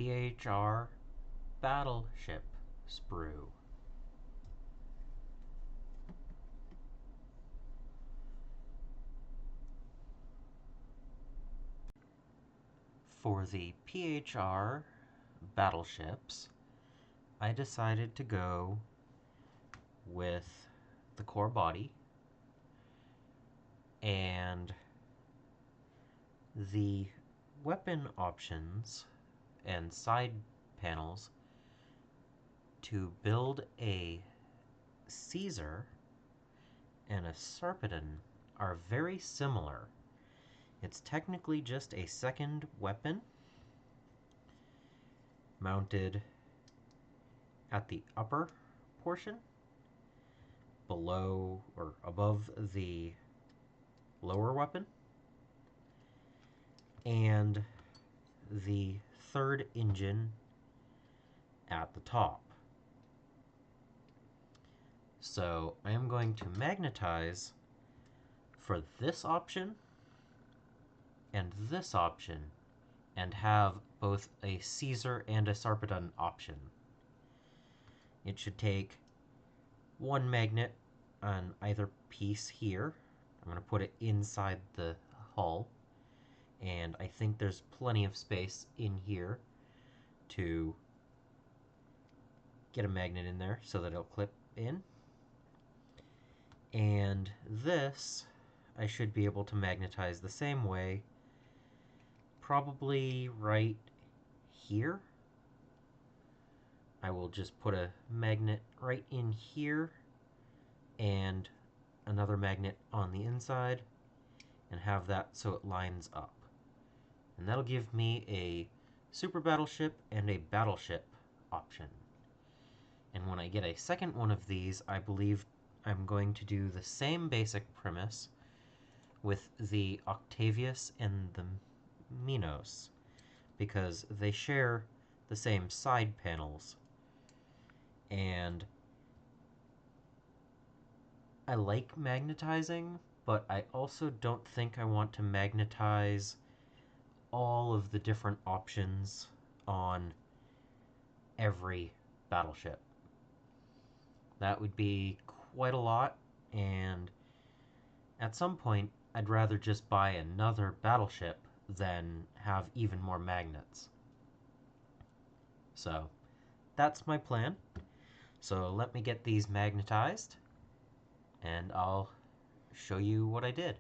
PHR Battleship Sprue. For the PHR battleships, I decided to go with the core body and the weapon options and side panels to build a Caesar and a Sarpedon are very similar. It's technically just a second weapon mounted at the upper portion, below or above the lower weapon, and the third engine at the top. So I am going to magnetize for this option and this option and have both a Caesar and a Sarpedon option. It should take one magnet on either piece here. I'm going to put it inside the hull, and I think there's plenty of space in here to get a magnet in there so that it'll clip in. And this I should be able to magnetize the same way, probably right here. I will just put a magnet right in here and another magnet on the inside and have that so it lines up. And that'll give me a super battleship and a battleship option. And when I get a second one of these, I believe I'm going to do the same basic premise with the Octavius and the Minos, because they share the same side panels. And I like magnetizing, but I also don't think I want to magnetize all of the different options on every battleship. That would be quite a lot, and at some point I'd rather just buy another battleship than have even more magnets. So that's my plan. So let me get these magnetized and I'll show you what I did.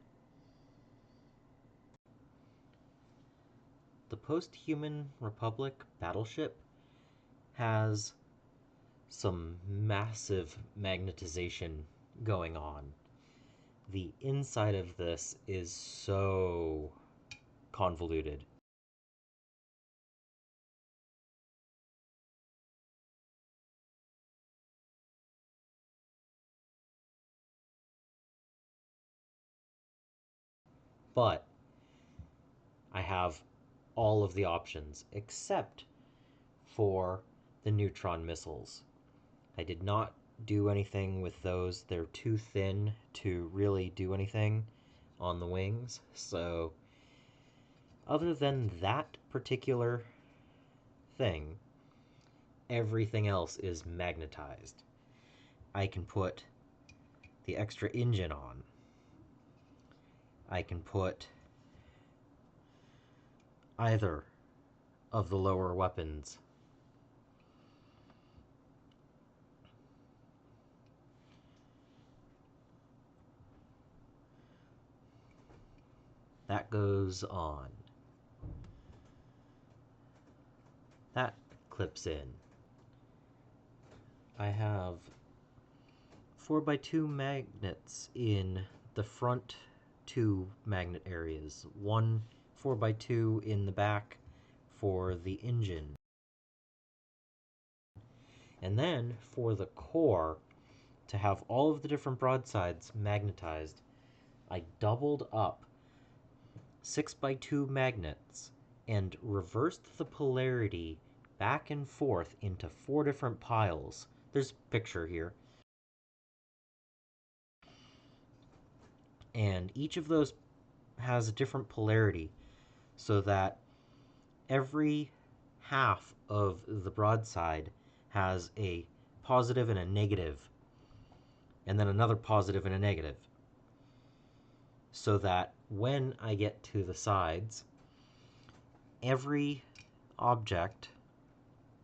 The Post-Human Republic battleship has some massive magnetization going on. The inside of this is so convoluted. But I have all of the options except for the neutron missiles. I did not do anything with those. They're too thin to really do anything on the wings. So other than that particular thing, everything else is magnetized. I can put the extra engine on. I can put either of the lower weapons. That goes on. That clips in. I have 4x2 magnets in the front two magnet areas. One 4x2 in the back for the engine. And then for the core, to have all of the different broadsides magnetized, I doubled up 6x2 magnets and reversed the polarity back and forth into 4 different piles. There's a picture here. And each of those has a different polarity so that every half of the broadside has a positive and a negative, and then another positive and a negative. So that when I get to the sides, every object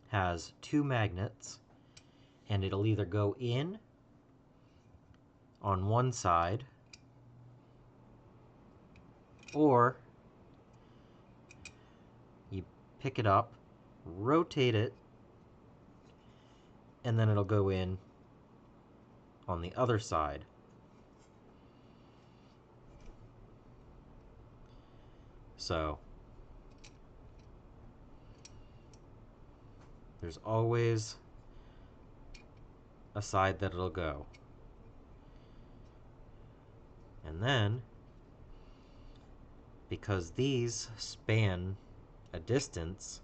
has two magnets, and it'll either go in on one side, or you pick it up, rotate it, and then it'll go in on the other side. So there's always a side that it'll go. And then, because these span a distance,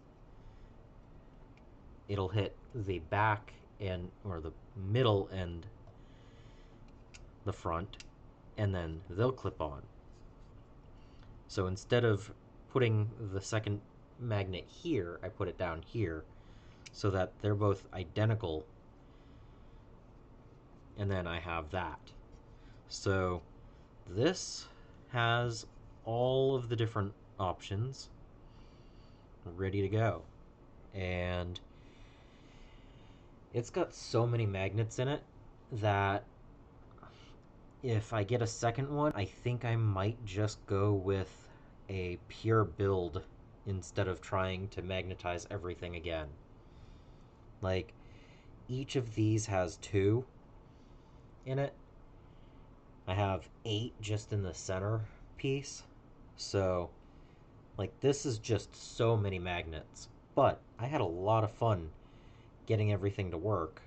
it'll hit the back and or the middle and the front, and then they'll clip on. So instead of putting the second magnet here, I put it down here so that they're both identical, and then I have that. So this has all of the different options ready to go. And it's got so many magnets in it that if I get a second one, I think I might just go with a pure build instead of trying to magnetize everything again. Like, each of these has 2 in it. I have 8 just in the center piece. So, like, this is just so many magnets. But I had a lot of fun getting everything to work.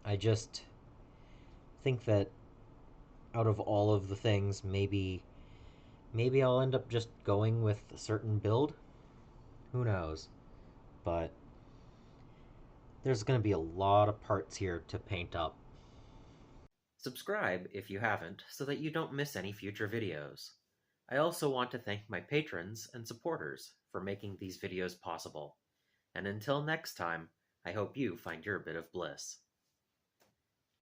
I just think that out of all of the things, maybe I'll end up just going with a certain build. Who knows? But there's going to be a lot of parts here to paint up. Subscribe if you haven't so that you don't miss any future videos. I also want to thank my patrons and supporters for making these videos possible. And until next time, I hope you find your bit of bliss.